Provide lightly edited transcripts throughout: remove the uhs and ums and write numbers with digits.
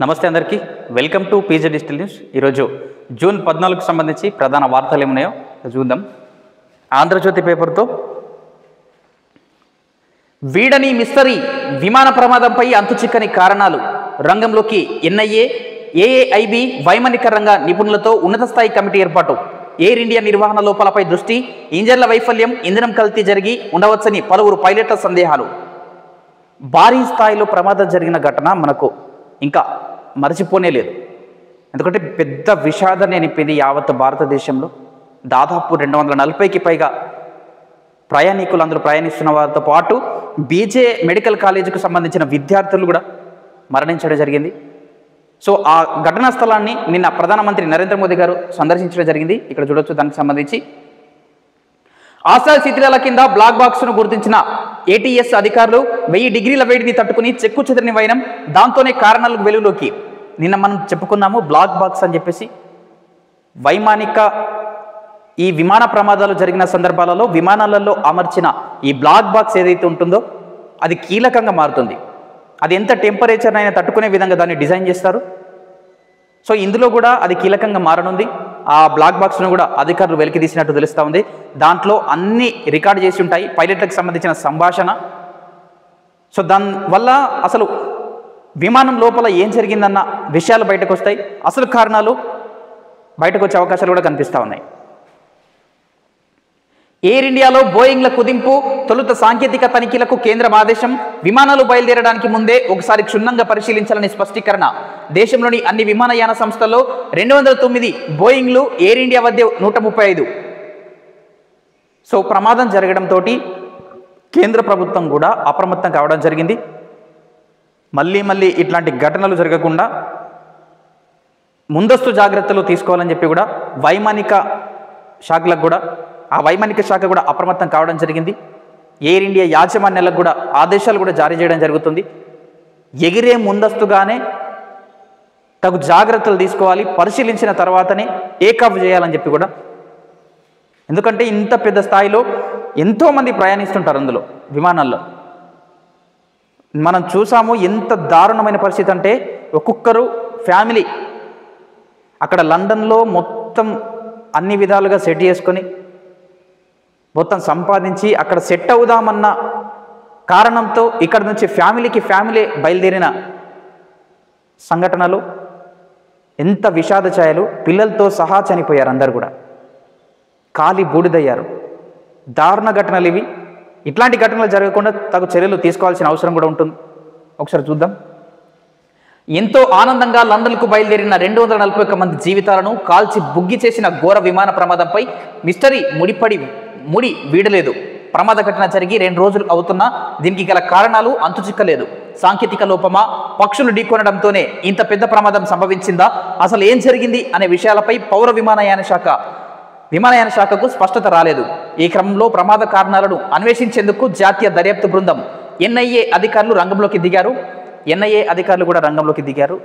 నమస్తే అందరికీ welcome to PG digital news. ఈరోజు జూన్ 14కు సంబంధించి ప్రధాన వార్తలు ఏమున్నాయో చూద్దాం. ఆంధ్రజ్యోతి పేపర్తో వీడని మిస్టరీ విమాన ప్రమాదంపై అంతుచిక్కని కారణాలు, రంగంలోకి ఎన్ఐఏ, ఏఏఐబి, వైమానిక రంగ నిపుణులతో ఉన్నత స్థాయి కమిటీ ఏర్పాటు, ఎయిర్ ఇండియా నిర్వహణ లోపాలపై దృష్టి, ఇంజన్ల వైఫల్యం, ఇంధనం కల్తీ జరిగి ఉండవచ్చని పలువురు పైలట్ల సందేహాలు. భారీ స్థాయిలో ప్రమాదం జరిగిన ఘటన మనకు ఇంకా మరచిపోనే లేదు. ఎందుకంటే పెద్ద విషాదాన్ని నింపింది యావత్ భారతదేశంలో. దాదాపు 240కి పైగా ప్రయాణికులు, అందులో ప్రయాణిస్తున్న వారితో పాటు బీజే మెడికల్ కాలేజీకి సంబంధించిన విద్యార్థులు కూడా మరణించడం జరిగింది. సో ఆ ఘటనా స్థలాన్ని నిన్న ప్రధానమంత్రి నరేంద్ర మోదీ గారు సందర్శించడం జరిగింది. ఇక్కడ చూడొచ్చు. దానికి సంబంధించి ఆశా శిథిలాల కింద బ్లాక్ బాక్స్ను గుర్తించిన ఏటీఎస్ అధికారులు 1000 డిగ్రీల వేడిని తట్టుకుని చెక్కు చెదరని వైనం, దాంతోనే కారణాలకు వెలుగులోకి. నిన్న మనం చెప్పుకున్నాము బ్లాక్ బాక్స్ అని చెప్పేసి. వైమానిక ఈ విమాన ప్రమాదాలు జరిగిన సందర్భాలలో విమానాలలో అమర్చిన ఈ బ్లాక్ బాక్స్ ఏదైతే ఉంటుందో అది కీలకంగా మారుతుంది. అది ఎంత టెంపరేచర్ అయినా తట్టుకునే విధంగా దాన్ని డిజైన్ చేస్తారు. సో ఇందులో కూడా అది కీలకంగా మారనుంది. ఆ బ్లాక్ బాక్స్ను కూడా అధికారులు వెలికి తీసినట్టు తెలుస్తూ ఉంది. దాంట్లో అన్ని రికార్డు చేసి ఉంటాయి, పైలట్లకు సంబంధించిన సంభాషణ. సో దానివల్ల అసలు విమానం లోపల ఏం జరిగిందన్న విషయాలు బయటకు వస్తాయి, అసలు కారణాలు బయటకు వచ్చే అవకాశాలు కూడా కనిపిస్తూ ఉన్నాయి. ఎయిర్ ఇండియాలో బోయింగ్ల కుదింపు, తొలుత సాంకేతిక తనిఖీలకు కేంద్రం ఆదేశం, విమానాలు బయలుదేరడానికి ముందే ఒకసారి క్షుణ్ణంగా పరిశీలించాలని స్పష్టీకరణ. దేశంలోని అన్ని విమానయాన సంస్థల్లో 209 బోయింగ్లు, ఎయిర్ ఇండియా వద్ద 135. సో ప్రమాదం జరగడంతో కేంద్ర ప్రభుత్వం కూడా అప్రమత్తం కావడం జరిగింది. మళ్ళీ ఇట్లాంటి ఘటనలు జరగకుండా ముందస్తు జాగ్రత్తలు తీసుకోవాలని చెప్పి కూడా వైమానిక శాఖ కూడా అప్రమత్తం కావడం జరిగింది. ఎయిర్ ఇండియా యాజమాన్యాలకు కూడా ఆదేశాలు కూడా జారీ చేయడం జరుగుతుంది. ఎగిరే ముందస్తుగానే తగు జాగ్రత్తలు తీసుకోవాలి, పరిశీలించిన తర్వాతనే టేకాఫ్ చేయాలని చెప్పి కూడా. ఎందుకంటే ఇంత పెద్ద స్థాయిలో ఎంతోమంది ప్రయాణిస్తుంటారు అందులో విమానాల్లో. మనం చూసాము ఎంత దారుణమైన పరిస్థితి అంటే, ఒక్కొక్కరు ఫ్యామిలీ అక్కడ లండన్లో మొత్తం అన్ని విధాలుగా సెట్ చేసుకొని మొత్తం సంపాదించి అక్కడ సెట్ అవుదామన్న కారణంతో ఇక్కడ నుంచి ఫ్యామిలీ బయలుదేరిన సంఘటనలు, ఎంత విషాద ఛాయలు, పిల్లలతో సహా చనిపోయారు. అందరు కూడా కాలి బూడిదయ్యారు. దారుణ ఘటనలు ఇవి. ఇట్లాంటి ఘటనలు జరగకుండా తగు చర్యలు తీసుకోవాల్సిన అవసరం కూడా ఉంటుంది. ఒకసారి చూద్దాం. ఎంతో ఆనందంగా లండన్కు బయలుదేరిన 241 మంది జీవితాలను కాల్చి బుగ్గి చేసిన ఘోర విమాన ప్రమాదంపై మిస్టరీ ముడి వీడలేదు. ప్రమాద ఘటన జరిగి 2 రోజులు అవుతున్నా దీనికి గల కారణాలు అంతుచిక్కలేదు. సాంకేతిక లోపమా, పక్షులు ఢీకొనడంతోనే ఇంత పెద్ద ప్రమాదం సంభవించిందా, అసలు ఏం జరిగింది అనే విషయాలపై పౌర విమానయాన శాఖకు స్పష్టత రాలేదు. ఈ క్రమంలో ప్రమాద కారణాలను అన్వేషించేందుకు జాతీయ దర్యాప్తు బృందం ఎన్ఐఏ అధికారులు కూడా రంగంలోకి దిగారు.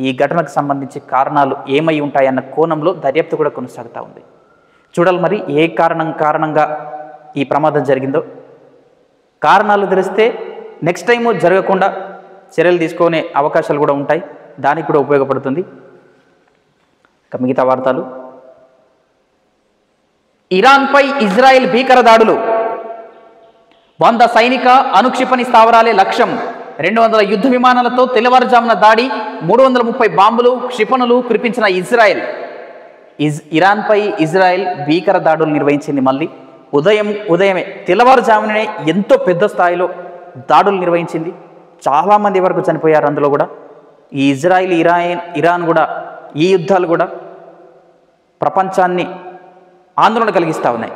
ఈ ఘటనకు సంబంధించి కారణాలు ఏమై ఉంటాయన్న కోణంలో దర్యాప్తు కూడా కొనసాగుతూ ఉంది. చూడాలి మరి ఏ కారణంగా ఈ ప్రమాదం జరిగిందో. కారణాలు తెలిస్తే నెక్స్ట్ టైము జరగకుండా చర్యలు తీసుకునే అవకాశాలు కూడా ఉంటాయి. దానికి కూడా ఉపయోగపడుతుంది. ఇక మిగతా వార్తలు. ఇరాన్పై ఇజ్రాయెల్ భీకర దాడులు, 100 సైనిక అనుక్షిపణి స్థావరాలే లక్ష్యం, 200 యుద్ధ విమానాలతో తెల్లవారుజామున దాడి, 330 బాంబులు క్షిపణులు కురిపించిన ఇజ్రాయెల్. ఇరాన్పై ఇజ్రాయెల్ భీకర దాడులు నిర్వహించింది. మళ్ళీ ఉదయమే తెల్లవారుజామునే ఎంతో పెద్ద స్థాయిలో దాడులు నిర్వహించింది. చాలామంది వరకు చనిపోయారు. అందులో కూడా ఈ ఇరాన్ కూడా ఈ యుద్ధాలు కూడా ప్రపంచాన్ని ఆందోళన కలిగిస్తూ ఉన్నాయి.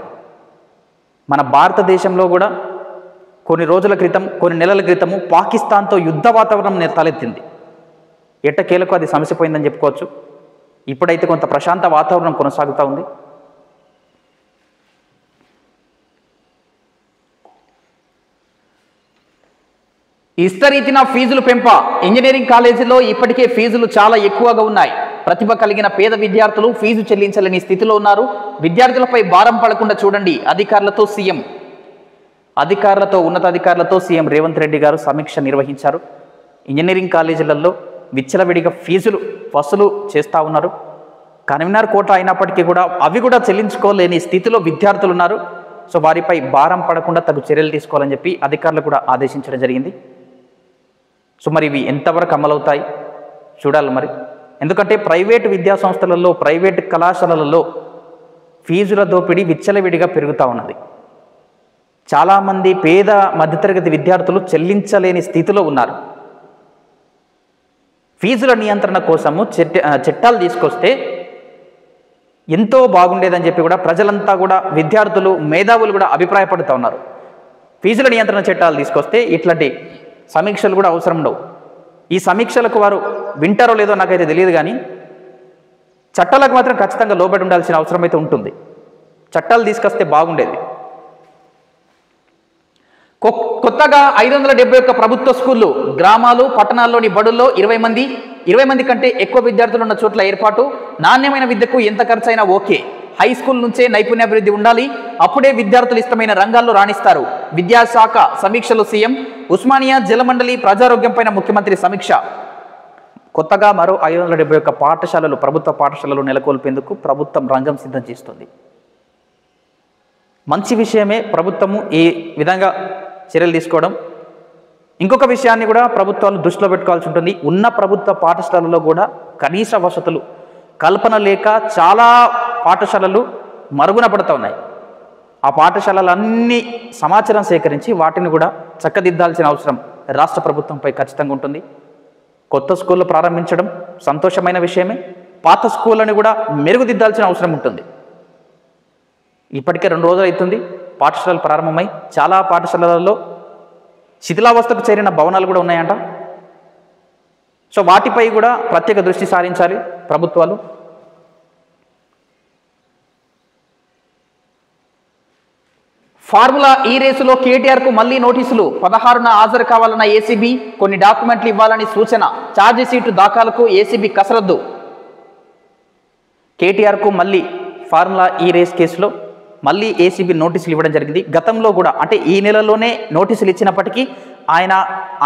మన భారతదేశంలో కూడా కొన్ని నెలల క్రితము పాకిస్తాన్తో యుద్ధ వాతావరణం తలెత్తింది. ఎట్టకేలకు అది సమసిపోయిందని చెప్పుకోవచ్చు. ఇప్పుడైతే కొంత ప్రశాంత వాతావరణం కొనసాగుతూ ఉంది. ఇష్టరీతిన ఫీజులు పెంప, ఇంజనీరింగ్ కాలేజీలో ఇప్పటికే ఫీజులు చాలా ఎక్కువగా ఉన్నాయి. ప్రతిభ కలిగిన పేద విద్యార్థులు ఫీజు చెల్లించలేని స్థితిలో ఉన్నారు. విద్యార్థులపై భారం పడకుండా చూడండి, ఉన్నతాధికారులతో సీఎం రేవంత్ రెడ్డి గారు సమీక్ష నిర్వహించారు. ఇంజనీరింగ్ కాలేజీలలో విచ్చలవిడిగా ఫీజులు వసూలు చేస్తూ ఉన్నారు. కన్వీనర్ కోట అయినప్పటికీ కూడా అవి కూడా చెల్లించుకోలేని స్థితిలో విద్యార్థులు ఉన్నారు. సో వారిపై భారం పడకుండా తగు చర్యలు తీసుకోవాలని చెప్పి అధికారులు కూడా ఆదేశించడం జరిగింది. సో మరి ఇవి ఎంతవరకు అమలవుతాయి చూడాలి మరి. ఎందుకంటే ప్రైవేటు విద్యా సంస్థలలో, ప్రైవేటు కళాశాలలలో ఫీజుల దోపిడీ విచ్చలవిడిగా పెరుగుతూ ఉన్నది. చాలామంది పేద మధ్యతరగతి విద్యార్థులు చెల్లించలేని స్థితిలో ఉన్నారు. ఫీజుల నియంత్రణ కోసము చట్టాలు తీసుకొస్తే ఎంతో బాగుండేదని చెప్పి కూడా ప్రజలంతా కూడా, విద్యార్థులు, మేధావులు కూడా అభిప్రాయపడుతూ ఉన్నారు. ఫీజుల నియంత్రణ చట్టాలు తీసుకొస్తే ఇట్లాంటి సమీక్షలు కూడా అవసరం ఉండవు. ఈ సమీక్షలకు వారు వింటారో లేదో నాకైతే తెలియదు, కానీ చట్టాలకు మాత్రం ఖచ్చితంగా లోబడి ఉండాల్సిన అవసరం అయితే ఉంటుంది. చట్టాలు తీసుకొస్తే బాగుండేది. కొత్తగా 571 ప్రభుత్వ స్కూళ్ళు, గ్రామాలు, పట్టణాల్లోని బడుల్లో 20 మంది కంటే ఎక్కువ విద్యార్థులు ఉన్న చోట్ల ఏర్పాటు. నాణ్యమైన విద్యకు ఎంత ఖర్చైనా ఓకే. హై స్కూల్ నుంచే నైపుణ్యాభివృద్ధి ఉండాలి. అప్పుడే విద్యార్థులు ఇష్టమైన రంగాల్లో రాణిస్తారు. విద్యాశాఖ సమీక్షలు సీఎం. ఉస్మానియా జలమండలి ప్రజారోగ్యంపైన ముఖ్యమంత్రి సమీక్ష. కొత్తగా మరో 571 పాఠశాలలు, ప్రభుత్వ పాఠశాలలు నెలకొల్పేందుకు ప్రభుత్వం రంగం సిద్ధం చేస్తుంది. మంచి విషయమే ప్రభుత్వము ఈ విధంగా చర్యలు తీసుకోవడం. ఇంకొక విషయాన్ని కూడా ప్రభుత్వాలు దృష్టిలో పెట్టుకోవాల్సి ఉంటుంది. ఉన్న ప్రభుత్వ పాఠశాలల్లో కూడా కనీస వసతులు కల్పన లేక చాలా పాఠశాలలు మరుగున పడుతూ ఉన్నాయి. ఆ పాఠశాలలన్నీ సమాచారం సేకరించి వాటిని కూడా చక్కదిద్దాల్సిన అవసరం రాష్ట్ర ప్రభుత్వంపై ఖచ్చితంగా ఉంటుంది. కొత్త స్కూళ్ళు ప్రారంభించడం సంతోషమైన విషయమే. పాత స్కూళ్ళని కూడా మెరుగుదిద్దాల్సిన అవసరం ఉంటుంది. ఇప్పటికే 2 రోజులు అవుతుంది పాఠశాలలు ప్రారంభమై. చాలా పాఠశాలలలో శిథిలావస్థకు చేరిన భవనాలు కూడా ఉన్నాయంట. సో వాటిపై కూడా ప్రత్యేక దృష్టి సారించాలి ప్రభుత్వాలు. ఫార్ములా ఈ రేసులో కేటీఆర్కు మళ్లీ నోటీసులు. 16న హాజరు కావాలన్న ఏసీబీ, కొన్ని డాక్యుమెంట్లు ఇవ్వాలని సూచన. ఛార్జీ షీటు దాఖలకు ఏసీబీ కసరత్తు. కేటీఆర్కు మళ్ళీ ఫార్ములా ఈ రేస్ కేసులో మళ్ళీ ఏసీబీ నోటీసులు ఇవ్వడం జరిగింది. గతంలో కూడా, అంటే ఈ నెలలోనే నోటీసులు ఇచ్చినప్పటికీ ఆయన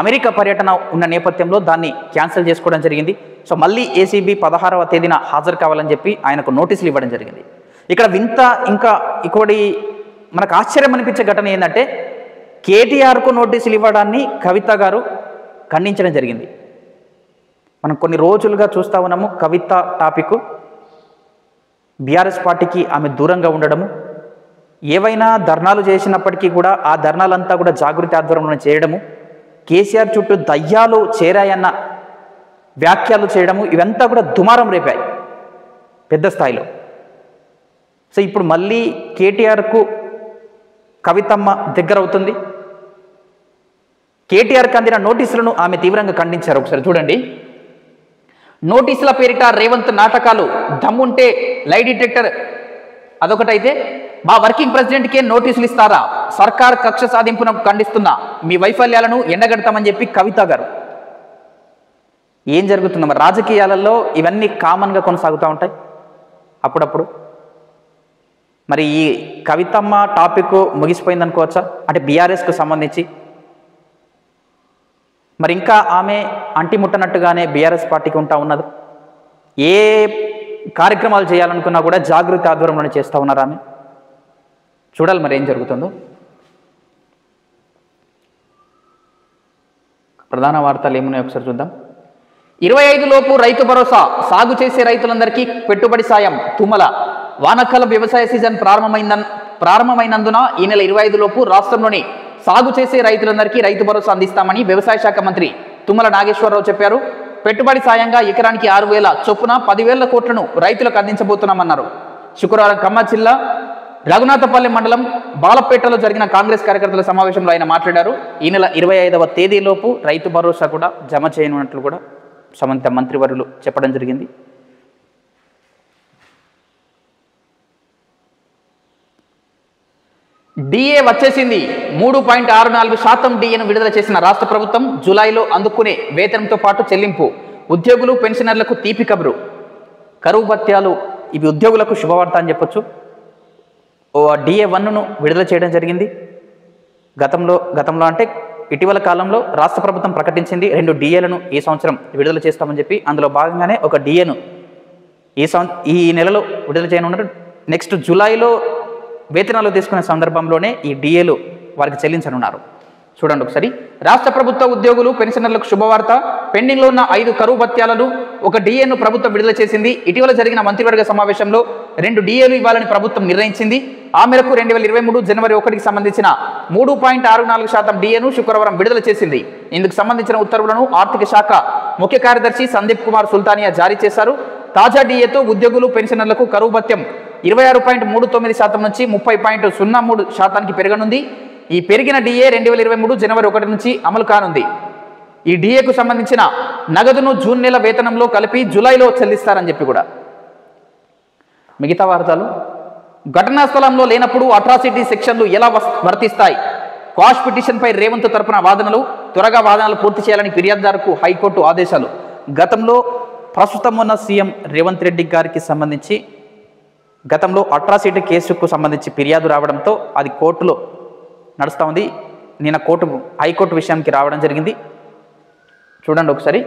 అమెరికా పర్యటన ఉన్న నేపథ్యంలో దాన్ని క్యాన్సిల్ చేసుకోవడం జరిగింది. సో మళ్ళీ ఏసీబీ 16వ తేదీన హాజరు కావాలని చెప్పి ఆయనకు నోటీసులు ఇవ్వడం జరిగింది. ఇక్కడ వింత, ఇంకా ఇంకోటి మనకు ఆశ్చర్యం అనిపించే ఘటన ఏంటంటే, కేటీఆర్కు నోటీసులు ఇవ్వడాన్ని కవిత గారు ఖండించడం జరిగింది. మనం కొన్ని రోజులుగా చూస్తూ ఉన్నాము కవిత టాపిక్. బీఆర్ఎస్ పార్టీకి ఆమె దూరంగా ఉండడము, ఏవైనా ధర్నాలు చేసినప్పటికీ కూడా ఆ ధర్నాలంతా కూడా జాగృతి ఆధ్వర్యంలో చేయడము, కేసీఆర్ చుట్టూ దయ్యాలు చేరాయన్న వ్యాఖ్యలు చేయడము, ఇవంతా కూడా దుమారం రేపాయి పెద్ద స్థాయిలో. సో ఇప్పుడు మళ్ళీ కేటీఆర్కు కవితమ్మ దగ్గర అవుతుంది. కేటీఆర్కి అందిన నోటీసులను ఆమె తీవ్రంగా ఖండించారు. ఒకసారి చూడండి. నోటీసుల పేరిట రేవంత్ నాటకాలు, దమ్ముంటే లై డిటెక్టర్ అదొకటైతే మా వర్కింగ్ ప్రెసిడెంట్కే నోటీసులు ఇస్తారా? సర్కార్ కక్ష సాధింపునకు ఖండిస్తున్నా, మీ వైఫల్యాలను ఎండగడతామని చెప్పి కవిత గారు. ఏం జరుగుతుందో మరి రాజకీయాలలో ఇవన్నీ కామన్గా కొనసాగుతూ ఉంటాయి అప్పుడప్పుడు. మరి ఈ కవితమ్మ టాపిక్ ముగిసిపోయింది అనుకోవచ్చా? అంటే బీఆర్ఎస్కు సంబంధించి మరి ఇంకా ఆమె అంటిముట్టనట్టుగానే బీఆర్ఎస్ పార్టీకి ఉంటా ఉన్నది. ఏ కార్యక్రమాలు చేయాలనుకున్నా కూడా జాగృతి ఆధ్వర్యంలోనే చేస్తూ ఉన్నారు ఆమె. చూడాలి మరి ఏం జరుగుతుందో. ప్రధాన వార్తలు ఏమున్నాయో ఒకసారి చూద్దాం. 25 లోపు రైతు భరోసా, సాగు చేసే రైతులందరికీ పెట్టుబడి సాయం. తుమ్మల. వానాకాలం వ్యవసాయ సీజన్ ప్రారంభమైనందున ఈ నెల 25 లోపు రాష్ట్రంలోని సాగు చేసే రైతులందరికీ రైతు భరోసా అందిస్తామని వ్యవసాయ శాఖ మంత్రి తుమ్మల నాగేశ్వరరావు చెప్పారు. పెట్టుబడి సాయంగా ఎకరానికి 6,000 చొప్పున 10,000 కోట్లను రైతులకు అందించబోతున్నామన్నారు. శుక్రవారం ఖమ్మం జిల్లా రఘునాథపల్లి మండలం బాలపేటలో జరిగిన కాంగ్రెస్ కార్యకర్తల సమావేశంలో ఆయన మాట్లాడారు. ఈ నెల 25వ తేదీలోపు రైతు భరోసా కూడా జమ చేయనున్నట్లు కూడా సంబంధిత మంత్రివర్యులు చెప్పడం జరిగింది. డిఏ వచ్చేసింది. 3.64% డిఏను విడుదల చేసిన రాష్ట్ర ప్రభుత్వం జూలైలో అందుకునే వేతనంతో పాటు చెల్లింపు. ఉద్యోగులు, పెన్షనర్లకు తీపి కబురు. కరువు భత్యాలు ఇవి ఉద్యోగులకు శుభవార్త అని చెప్పొచ్చు. DA 1ను విడుదల చేయడం జరిగింది. గతంలో అంటే ఇటీవల కాలంలో రాష్ట్ర ప్రభుత్వం ప్రకటించింది 2 డిఏలను ఈ సంవత్సరం విడుదల చేస్తామని చెప్పి. అందులో భాగంగానే ఒక డిఏను ఈ నెలలో విడుదల చేయనున్నారు. నెక్స్ట్ జూలైలో వేతనాలు తీసుకునే సందర్భంలోనే ఈ డిఏలు వారికి చెల్లించనున్నారు. చూడండి ఒకసారి. రాష్ట్ర ప్రభుత్వ ఉద్యోగులు పెన్షనర్లకు శుభవార్త. పెండింగ్లో ఉన్న 5 కరువు భత్యాలను ఒక డిఏను ప్రభుత్వం విడుదల చేసింది. ఇటీవల జరిగిన మంత్రివర్గ సమావేశంలో 2 డిఏలు ఇవ్వాలని ప్రభుత్వం నిర్ణయించింది. ఆ మేరకు 2023 జనవరి 1కి సంబంధించిన 3.64% డిఏను శుక్రవారం విడుదల చేసింది. ఇందుకు సంబంధించిన ఉత్తర్వులను ఆర్థిక శాఖ ముఖ్య కార్యదర్శి సందీప్ కుమార్ సుల్తానియా జారీ చేశారు. తాజా డిఏతో ఉద్యోగులు పెన్షనర్లకు కరువు భత్యం 26.39% నుంచి 30.03%కి పెరగనుంది. ఈ పెరిగిన డిఏ 2023 జనవరి 1 నుంచి అమలు కానుంది. ఈ డిఏకు సంబంధించిన నగదును జూన్ నెల వేతనంలో కలిపి జూలైలో చెల్లిస్తారని చెప్పి కూడా. మిగతా వార్తలు. ఘటనా స్థలంలో లేనప్పుడు అట్రాసిటీ సెక్షన్లు ఎలా వర్తిస్తాయి? క్వాష్ పిటిషన్పై రేవంత్ తరపున వాదనలు. త్వరగా వాదనలు పూర్తి చేయాలని ఫిర్యాదుదారుకు హైకోర్టు ఆదేశాలు. గతంలో ప్రస్తుతం ఉన్న సీఎం రేవంత్ రెడ్డి గారికి సంబంధించి గతంలో అట్రాసిటీ కేసుకు సంబంధించి ఫిర్యాదు రావడంతో అది కోర్టులో నడుస్తూ ఉంది. నిన్న హైకోర్టు విషయానికి రావడం జరిగింది. చూడండి ఒకసారి.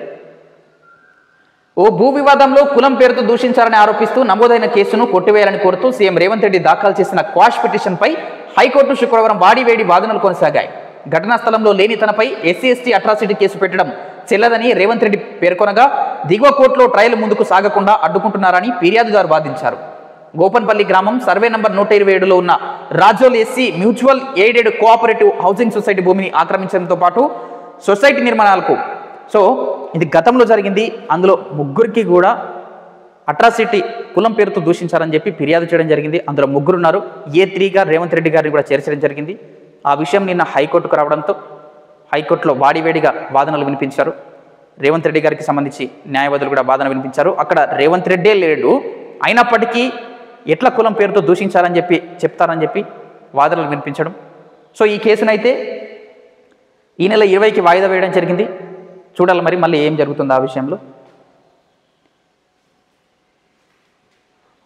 ఓ భూ వివాదంలో కులం పేరుతో దూషించారని ఆరోపిస్తూ నమోదైన కేసును కొట్టివేయాలని కోరుతూ సీఎం రేవంత్ రెడ్డి దాఖలు చేసిన క్వాష్ పిటిషన్పై హైకోర్టు శుక్రవారం వాడివేడి వాదనలు కొనసాగాయి. ఘటనా స్థలంలో లేని తనపై SC/ST అట్రాసిటీ కేసు పెట్టడం చెల్లదని రేవంత్ రెడ్డి పేర్కొనగా దిగువ కోర్టులో ట్రయల్ ముందుకు సాగకుండా అడ్డుకుంటున్నారని ఫిర్యాదుదారు వాదించారు. గోపన్పల్లి గ్రామం సర్వే నంబర్ 127లో ఉన్న Razole SC mutual aided cooperative housing society భూమిని ఆక్రమించడంతో పాటు సొసైటీ నిర్మాణాలకు ఇది గతంలో జరిగింది. అందులో ముగ్గురికి కూడా అట్రాసిటీ కులం పేరుతో దూషించారని చెప్పి ఫిర్యాదు చేయడం జరిగింది. అందులో ముగ్గురు ఉన్నారు. A3గా రేవంత్ రెడ్డి గారిని కూడా చేర్చడం జరిగింది. ఆ విషయం నిన్న హైకోర్టుకు రావడంతో హైకోర్టులో వాడివేడిగా వాదనలు వినిపించారు. రేవంత్ రెడ్డి గారికి సంబంధించి న్యాయవాదులు కూడా వాదన వినిపించారు. అక్కడ రేవంత్ రెడ్డే లేడు, అయినప్పటికీ ఎట్లా కులం పేరుతో దూషించాలని చెప్పి చెప్తారని చెప్పి వాదనలు వినిపించడం. ఈ కేసునైతే ఈ నెల 20కి వాయిదా వేయడం జరిగింది. చూడాలి మరి మళ్ళీ ఏం జరుగుతుందో ఆ విషయంలో.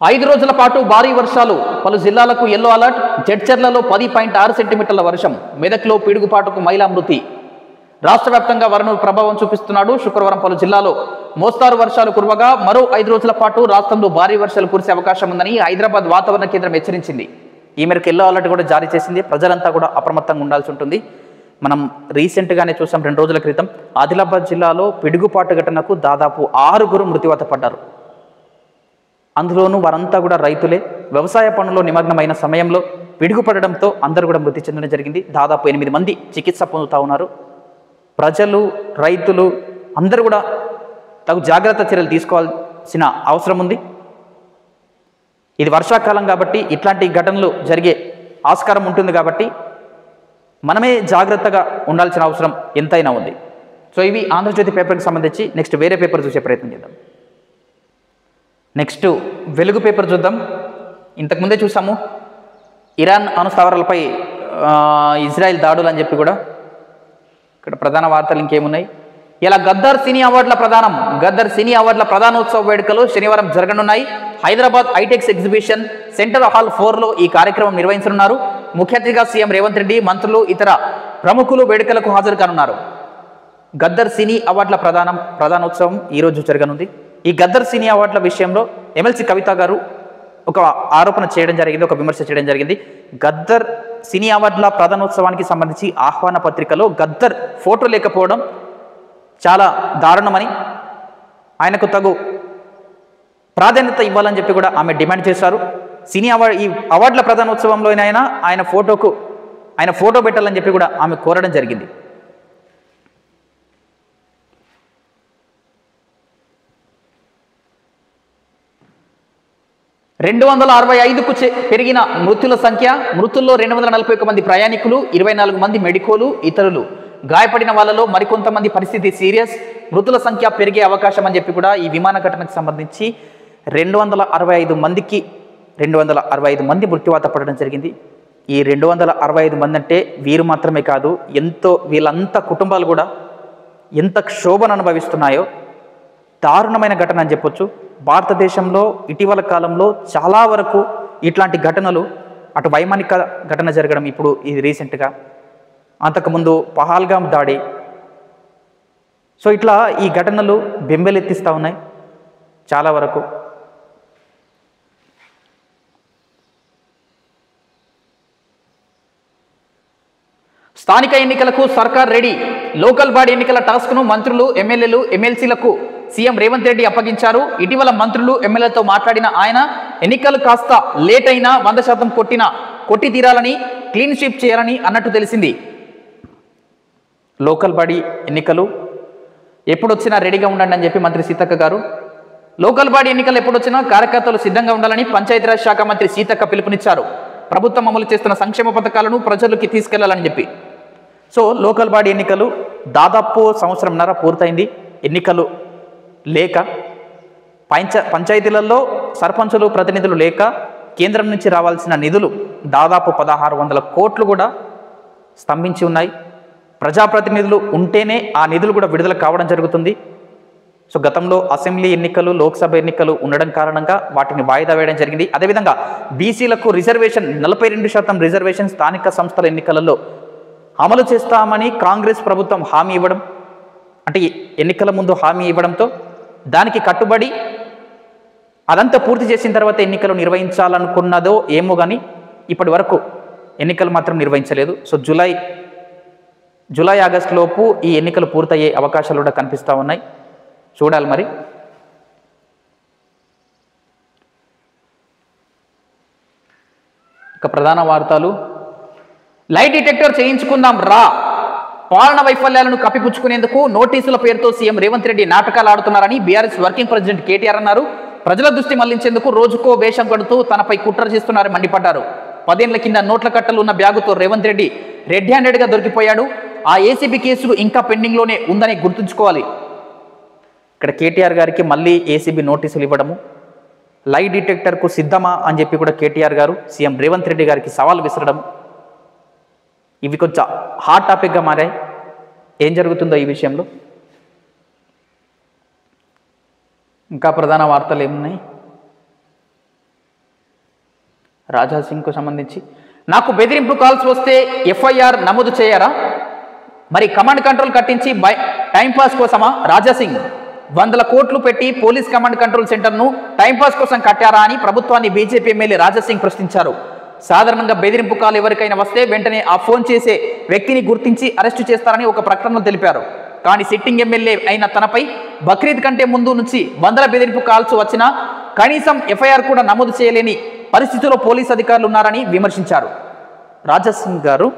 5 రోజుల పాటు భారీ వర్షాలు. పలు జిల్లాలకు ఎల్లో అలర్ట్. జడ్చర్లలో 10.6 సెంటీమీటర్ల వర్షం. మెదక్లో పిడుగుపాటుకు మహిళా మృతి. రాష్ట్ర వ్యాప్తంగా వరుణుడు ప్రభావం చూపిస్తున్నాడు. శుక్రవారం పలు జిల్లాలో మోస్తారు వర్షాలు కురవగా మరో 5 రోజుల పాటు రాష్ట్రంలో భారీ వర్షాలు కురిసే అవకాశం ఉందని హైదరాబాద్ వాతావరణ కేంద్రం హెచ్చరించింది. ఈ మేరకు ఎల్లో అలర్ట్ కూడా జారీ చేసింది. ప్రజలంతా కూడా అప్రమత్తంగా ఉండాల్సి ఉంటుంది. మనం రీసెంట్గానే చూసాం. 2 రోజుల క్రితం ఆదిలాబాద్ జిల్లాలో పిడుగుపాటు ఘటనకు దాదాపు 6 మృత్యువాత పడ్డారు. అందులోనూ వారంతా కూడా రైతులే. వ్యవసాయ పనుల్లో నిమగ్నమైన సమయంలో పిడుగుపడడంతో అందరూ కూడా మృతి చెందడం జరిగింది. దాదాపు 8 మంది చికిత్స పొందుతూ ఉన్నారు. ప్రజలు, రైతులు అందరూ కూడా తగు జాగ్రత్త చర్యలు తీసుకోవాల్సిన అవసరం ఉంది. ఇది వర్షాకాలం కాబట్టి ఇట్లాంటి ఘటనలు జరిగే ఆస్కారం ఉంటుంది కాబట్టి మనమే జాగ్రత్తగా ఉండాల్సిన అవసరం ఎంతైనా ఉంది. ఇవి ఆంధ్రజ్యోతి పేపర్కి సంబంధించి. నెక్స్ట్ వేరే పేపర్ చూసే ప్రయత్నం చేద్దాం. నెక్స్ట్ వెలుగు పేపర్ చూద్దాం. ఇంతకుముందే చూసాము ఇరాన్ అణుస్థావరాలపై ఇజ్రాయెల్ దాడులు అని చెప్పి కూడా. ఇక్కడ ప్రధాన వార్తలు ఇంకేమున్నాయి? ఇలా గద్దర్ సినీ అవార్డుల ప్రదానం. గద్దర్ సినీ అవార్డుల ప్రధానోత్సవ వేడుకలు శనివారం జరగనున్నాయి. హైదరాబాద్ ఐటెక్స్ ఎగ్జిబిషన్ సెంటర్ హాల్ 4లో ఈ కార్యక్రమం నిర్వహించనున్నారు. ముఖ్య అతిథిగా సీఎం రేవంత్ రెడ్డి, మంత్రులు, ఇతర ప్రముఖులు వేడుకలకు హాజరు కానున్నారు. గద్దర్ సినీ అవార్డుల ప్రధానోత్సవం ఈరోజు జరగనుంది. ఈ గద్దర్ సినీ అవార్డుల విషయంలో ఎమ్మెల్సీ కవిత గారు ఒక ఆరోపణ చేయడం జరిగింది, ఒక విమర్శ చేయడం జరిగింది. గద్దర్ సినీ అవార్డుల ప్రధానోత్సవానికి సంబంధించి ఆహ్వాన పత్రికలో గద్దర్ ఫోటో లేకపోవడం చాలా దారుణమని, ఆయనకు తగు ప్రాధాన్యత ఇవ్వాలని చెప్పి కూడా ఆమె డిమాండ్ చేశారు. సినీ ఈ అవార్డుల ప్రధానోత్సవంలో ఆయన ఫోటో పెట్టాలని చెప్పి కూడా ఆమె కోరడం జరిగింది. రెండు 265కు పెరిగిన మృతుల సంఖ్య. మృతుల్లో 241 మంది ప్రయాణికులు, 24 మంది మెడికోలు, ఇతరులు. గాయపడిన వాళ్ళలో మరికొంతమంది పరిస్థితి సీరియస్. మృతుల సంఖ్య పెరిగే అవకాశం అని చెప్పి కూడా ఈ విమాన ఘటనకు సంబంధించి 265 మంది మృత్యువాత పడడం జరిగింది. ఈ 265 మంది అంటే వీరు మాత్రమే కాదు, వీళ్ళంతా కుటుంబాలు కూడా ఎంత క్షోభను అనుభవిస్తున్నాయో దారుణమైన ఘటన అని చెప్పొచ్చు. భారతదేశంలో ఇటీవల కాలంలో చాలా వరకు ఇట్లాంటి ఘటనలు, అటు వైమానిక ఘటన జరగడం, ఇప్పుడు ఇది రీసెంట్గా అంతకుముందు పహల్గామ్ దాడి. సో ఇట్లా ఈ ఘటనలు బెంబెలెత్తిస్తూ ఉన్నాయి చాలా వరకు. స్థానిక ఎన్నికలకు సర్కార్ రెడీ. లోకల్ బాడీ ఎన్నికల టాస్క్ను మంత్రులు, ఎమ్మెల్యేలు, ఎమ్మెల్సీలకు సీఎం రేవంత్ రెడ్డి అప్పగించారు. ఇటీవల మంత్రులు, ఎమ్మెల్యేలతో మాట్లాడిన ఆయన ఎన్నికలు కాస్త లేట్ అయినా 100% కొట్టి తీరాలని, క్లీన్ స్వీప్ చేయాలని అన్నట్టు తెలిసింది. లోకల్ బాడీ ఎన్నికలు ఎప్పుడొచ్చినా రెడీగా ఉండండి అని చెప్పి మంత్రి సీతక్క గారు, లోకల్ బాడీ ఎన్నికలు ఎప్పుడొచ్చినా కార్యకర్తలు సిద్ధంగా ఉండాలని పంచాయతీరాజ్ శాఖ మంత్రి సీతక్క పిలుపునిచ్చారు. ప్రభుత్వం అమలు చేస్తున్న సంక్షేమ పథకాలను ప్రజలకి తీసుకెళ్లాలని చెప్పి. సో లోకల్ బాడీ ఎన్నికలు దాదాపు సంవత్సరంన్నర పూర్తయింది. ఎన్నికలు లేక, పంచాయతీలలో సర్పంచులు, ప్రతినిధులు లేక కేంద్రం నుంచి రావాల్సిన నిధులు దాదాపు 1600 కోట్లు కూడా స్తంభించి ఉన్నాయి. ప్రజాప్రతినిధులు ఉంటేనే ఆ నిధులు కూడా విడుదల కావడం జరుగుతుంది. సో గతంలో అసెంబ్లీ ఎన్నికలు, లోక్సభ ఎన్నికలు ఉండడం కారణంగా వాటిని వాయిదా వేయడం జరిగింది. అదేవిధంగా బీసీలకు రిజర్వేషన్ 42% రిజర్వేషన్ స్థానిక సంస్థల ఎన్నికలలో అమలు చేస్తామని కాంగ్రెస్ ప్రభుత్వం హామీ ఇవ్వడం, అంటే ఎన్నికల ముందు హామీ ఇవ్వడంతో దానికి కట్టుబడి అదంతా పూర్తి చేసిన తర్వాత ఎన్నికలు నిర్వహించాలనుకున్నదో ఏమో కానీ ఇప్పటి వరకు ఎన్నికలు మాత్రం నిర్వహించలేదు. సో జూలై ఆగస్టు లోపు ఈ ఎన్నికలు పూర్తయ్యే అవకాశాలు కూడా కనిపిస్తూ ఉన్నాయి. చూడాలి మరి. ఇక ప్రధాన వార్తలు. లైట్ డిటెక్టర్ చేయించుకుందాం రా. పాలన వైఫల్యాలను కప్పిపుచ్చుకునేందుకు నోటీసుల పేరుతో సీఎం రేవంత్ రెడ్డి నాటకాలు ఆడుతున్నారని బీఆర్ఎస్ వర్కింగ్ ప్రెసిడెంట్ కేటీఆర్ అన్నారు. ప్రజల దృష్టి మళ్లించేందుకు రోజుకో వేషం కడుతూ తనపై కుట్ర చేస్తున్నారని మండిపడ్డారు. 10 ఏళ్ల కింద నోట్ల కట్టలు ఉన్న బ్యాగుతో రేవంత్ రెడ్డి రెడ్ హ్యాండెడ్గా దొరికిపోయాడు. ఆ ఏసీబీ కేసు ఇంకా పెండింగ్లోనే ఉందని గుర్తుంచుకోవాలి. ఇక్కడ కేటీఆర్ గారికి మళ్ళీ ఏసీబీ నోటీసులు ఇవ్వడము, లైట్ డిటెక్టర్కు సిద్ధమా అని చెప్పి కూడా కేటీఆర్ గారు సీఎం రేవంత్ రెడ్డి గారికి సవాల్ విసరడం, ఇవి కొంచెం హాట్ టాపిక్గా మారాయి. ఏం జరుగుతుందో ఈ విషయంలో. ఇంకా ప్రధాన వార్తలు ఏమున్నాయి. రాజాసింగ్కు సంబంధించి నాకు బెదిరింపు కాల్స్ వస్తే ఎఫ్ఐఆర్ నమోదు చేయరా? మరి కమాండ్ కంట్రోల్ కట్టించి టైంపాస్ కోసమా? రాజాసింగ్ 100 కోట్లు పెట్టి పోలీస్ కమాండ్ కంట్రోల్ సెంటర్ను టైంపాస్ కోసం కట్టారా అని ప్రభుత్వాన్ని బీజేపీ ఎమ్మెల్యే రాజాసింగ్ ప్రశ్నించారు. సాధారణంగా బెదిరింపు కాల్ ఎవరికైనా వస్తే వెంటనే ఆ ఫోన్ చేసే వ్యక్తిని గుర్తించి అరెస్టు చేస్తారని ఒక ప్రకటనలో తెలిపారు. కానీ సిట్టింగ్ ఎమ్మెల్యే అయిన తనపై బక్రీద్ కంటే ముందు నుంచి 100 బెదిరింపు కాల్స్ వచ్చినా కనీసం ఎఫ్ఐఆర్ కూడా నమోదు చేయలేని పరిస్థితిలో పోలీసు అధికారులు ఉన్నారని విమర్శించారు. రాజాసింగ్ గారు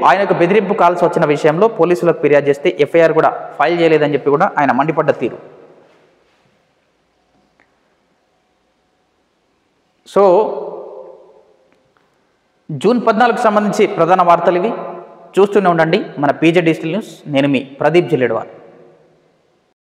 ఆయనకు బెదిరింపు కాల్స్ వచ్చిన విషయంలో పోలీసులకు ఫిర్యాదు చేస్తే ఎఫ్ఐఆర్ కూడా ఫైల్ చేయలేదని చెప్పి కూడా ఆయన మండిపడ్డ తీరు. సో జూన్ 14కు సంబంధించి ప్రధాన వార్తలు ఇవి. చూస్తూనే ఉండండి మన పీజే డిజిటల్ న్యూస్. నేను మీ ప్రదీప్ జిల్లెడ్వాల్.